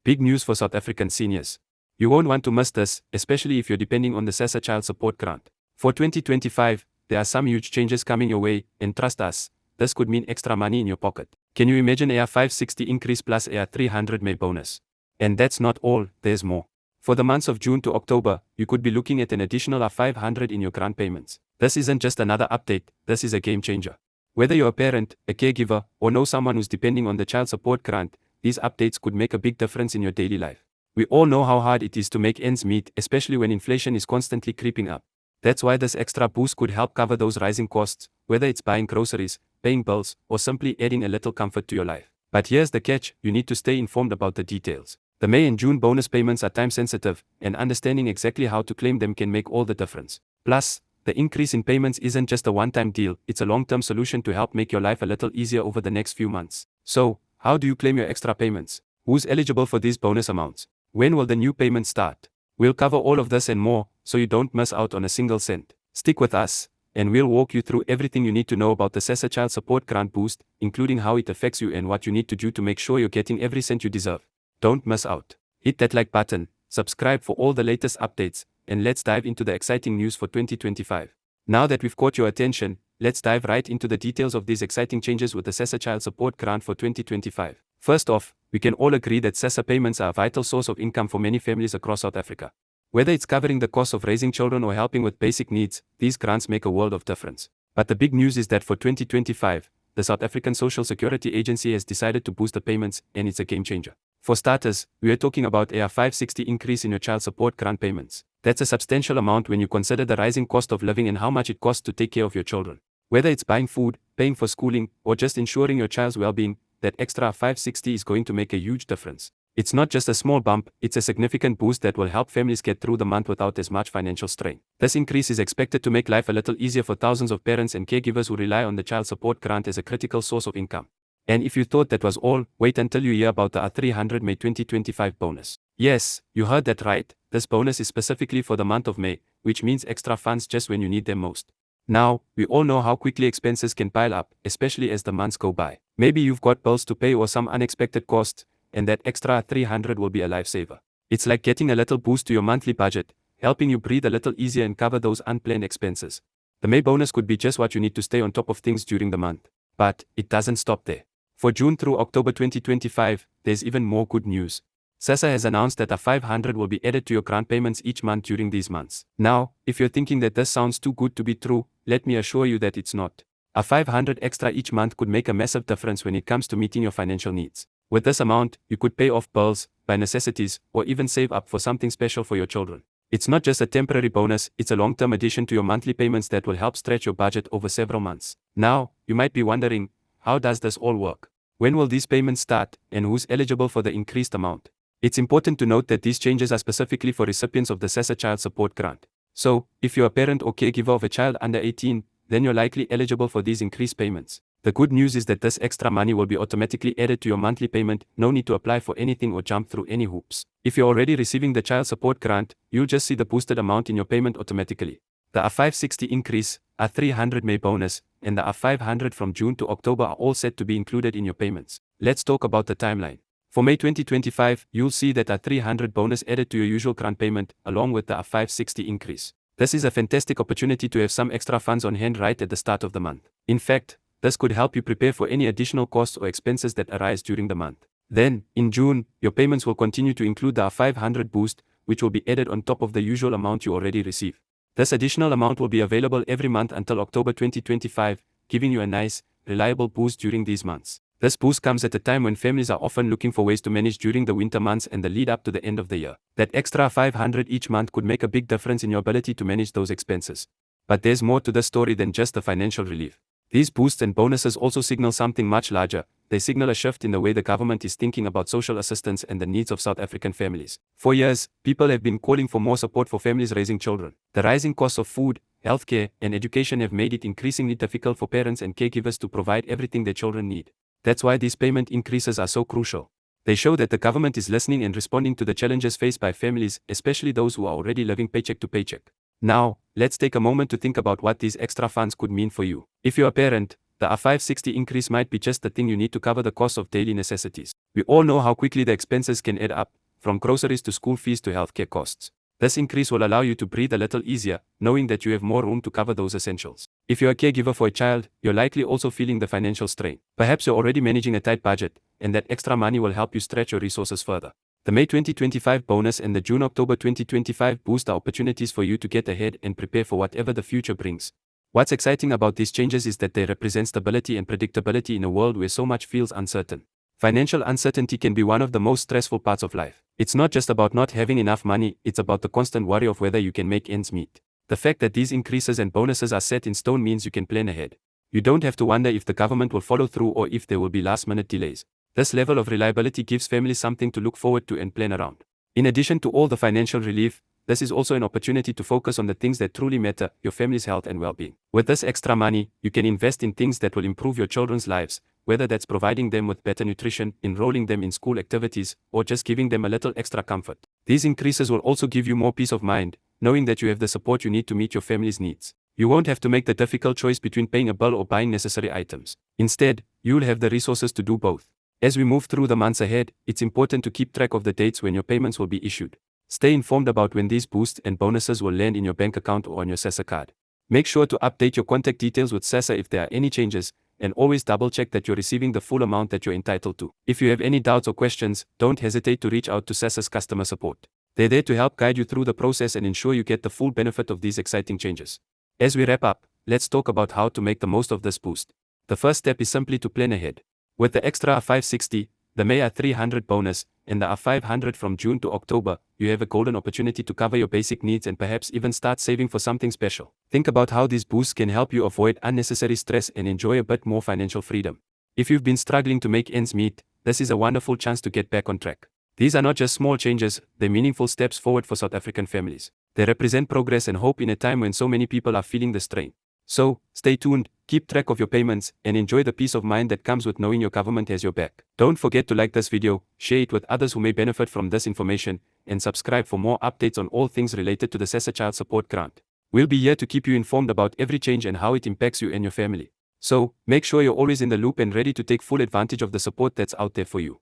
Big news for South African seniors. You won't want to miss this, especially if you're depending on the SASSA Child Support Grant. For 2025, there are some huge changes coming your way, and trust us, this could mean extra money in your pocket. Can you imagine a R560 increase plus a R300 May bonus? And that's not all, there's more. For the months of June to October, you could be looking at an additional R500 in your grant payments. This isn't just another update, this is a game changer. Whether you're a parent, a caregiver, or know someone who's depending on the child support grant, these updates could make a big difference in your daily life. We all know how hard it is to make ends meet, especially when inflation is constantly creeping up. That's why this extra boost could help cover those rising costs, whether it's buying groceries, paying bills, or simply adding a little comfort to your life. But here's the catch, you need to stay informed about the details. The May and June bonus payments are time sensitive, and understanding exactly how to claim them can make all the difference. Plus, the increase in payments isn't just a one-time deal, it's a long-term solution to help make your life a little easier over the next few months. So, how do you claim your extra payments? Who's eligible for these bonus amounts? When will the new payments start? We'll cover all of this and more, so you don't miss out on a single cent. Stick with us, and we'll walk you through everything you need to know about the SASSA Child Support Grant boost, including how it affects you and what you need to do to make sure you're getting every cent you deserve. Don't miss out. Hit that like button, subscribe for all the latest updates, and let's dive into the exciting news for 2025. Now that we've caught your attention, let's dive right into the details of these exciting changes with the SASSA Child Support Grant for 2025. First off, we can all agree that SASSA payments are a vital source of income for many families across South Africa. Whether it's covering the cost of raising children or helping with basic needs, these grants make a world of difference. But the big news is that for 2025, the South African Social Security Agency has decided to boost the payments, and it's a game changer. For starters, we are talking about a R560 increase in your child support grant payments. That's a substantial amount when you consider the rising cost of living and how much it costs to take care of your children. Whether it's buying food, paying for schooling, or just ensuring your child's well-being, that extra R560 is going to make a huge difference. It's not just a small bump, it's a significant boost that will help families get through the month without as much financial strain. This increase is expected to make life a little easier for thousands of parents and caregivers who rely on the child support grant as a critical source of income. And if you thought that was all, wait until you hear about the R300 May 2025 bonus. Yes, you heard that right, this bonus is specifically for the month of May, which means extra funds just when you need them most. Now, we all know how quickly expenses can pile up, especially as the months go by. Maybe you've got bills to pay or some unexpected costs, and that extra R300 will be a lifesaver. It's like getting a little boost to your monthly budget, helping you breathe a little easier and cover those unplanned expenses. The May bonus could be just what you need to stay on top of things during the month. But it doesn't stop there. For June through October 2025, there's even more good news. SASSA has announced that R500 will be added to your grant payments each month during these months. Now, if you're thinking that this sounds too good to be true, let me assure you that it's not. R500 extra each month could make a massive difference when it comes to meeting your financial needs. With this amount, you could pay off bills, buy necessities, or even save up for something special for your children. It's not just a temporary bonus, it's a long-term addition to your monthly payments that will help stretch your budget over several months. Now, you might be wondering, how does this all work? When will these payments start, and who's eligible for the increased amount? It's important to note that these changes are specifically for recipients of the SASSA Child Support Grant. So, if you're a parent or caregiver of a child under 18, then you're likely eligible for these increased payments. The good news is that this extra money will be automatically added to your monthly payment, no need to apply for anything or jump through any hoops. If you're already receiving the child support grant, you'll just see the boosted amount in your payment automatically. The R560 increase, R300 May bonus, and the R500 from June to October are all set to be included in your payments. Let's talk about the timeline. For May 2025, you'll see that R300 bonus added to your usual grant payment, along with the R560 increase. This is a fantastic opportunity to have some extra funds on hand right at the start of the month. In fact, this could help you prepare for any additional costs or expenses that arise during the month. Then, in June, your payments will continue to include the R500 boost, which will be added on top of the usual amount you already receive. This additional amount will be available every month until October 2025, giving you a nice, reliable boost during these months. This boost comes at a time when families are often looking for ways to manage during the winter months and the lead up to the end of the year. That extra R500 each month could make a big difference in your ability to manage those expenses. But there's more to the story than just the financial relief. These boosts and bonuses also signal something much larger. They signal a shift in the way the government is thinking about social assistance and the needs of South African families. For years, people have been calling for more support for families raising children. The rising costs of food, healthcare, and education have made it increasingly difficult for parents and caregivers to provide everything their children need. That's why these payment increases are so crucial. They show that the government is listening and responding to the challenges faced by families, especially those who are already living paycheck to paycheck. Now, let's take a moment to think about what these extra funds could mean for you. If you're a parent, the R560 increase might be just the thing you need to cover the cost of daily necessities. We all know how quickly the expenses can add up, from groceries to school fees to healthcare costs. This increase will allow you to breathe a little easier, knowing that you have more room to cover those essentials. If you're a caregiver for a child, you're likely also feeling the financial strain. Perhaps you're already managing a tight budget, and that extra money will help you stretch your resources further. The May 2025 bonus and the June-October 2025 boost are opportunities for you to get ahead and prepare for whatever the future brings. What's exciting about these changes is that they represent stability and predictability in a world where so much feels uncertain. Financial uncertainty can be one of the most stressful parts of life. It's not just about not having enough money, it's about the constant worry of whether you can make ends meet. The fact that these increases and bonuses are set in stone means you can plan ahead. You don't have to wonder if the government will follow through or if there will be last-minute delays. This level of reliability gives families something to look forward to and plan around. In addition to all the financial relief, this is also an opportunity to focus on the things that truly matter, your family's health and well-being. With this extra money, you can invest in things that will improve your children's lives, whether that's providing them with better nutrition, enrolling them in school activities, or just giving them a little extra comfort. These increases will also give you more peace of mind, knowing that you have the support you need to meet your family's needs. You won't have to make the difficult choice between paying a bill or buying necessary items. Instead, you'll have the resources to do both. As we move through the months ahead, it's important to keep track of the dates when your payments will be issued. Stay informed about when these boosts and bonuses will land in your bank account or on your SASSA card. Make sure to update your contact details with SASSA if there are any changes, and always double-check that you're receiving the full amount that you're entitled to. If you have any doubts or questions, don't hesitate to reach out to SASSA's customer support. They're there to help guide you through the process and ensure you get the full benefit of these exciting changes. As we wrap up, let's talk about how to make the most of this boost. The first step is simply to plan ahead. With the extra R560, the May R300 bonus, and the R500 from June to October, you have a golden opportunity to cover your basic needs and perhaps even start saving for something special. Think about how these boosts can help you avoid unnecessary stress and enjoy a bit more financial freedom. If you've been struggling to make ends meet, this is a wonderful chance to get back on track. These are not just small changes, they're meaningful steps forward for South African families. They represent progress and hope in a time when so many people are feeling the strain. So, stay tuned, keep track of your payments, and enjoy the peace of mind that comes with knowing your government has your back. Don't forget to like this video, share it with others who may benefit from this information, and subscribe for more updates on all things related to the SASSA Child Support Grant. We'll be here to keep you informed about every change and how it impacts you and your family. So, make sure you're always in the loop and ready to take full advantage of the support that's out there for you.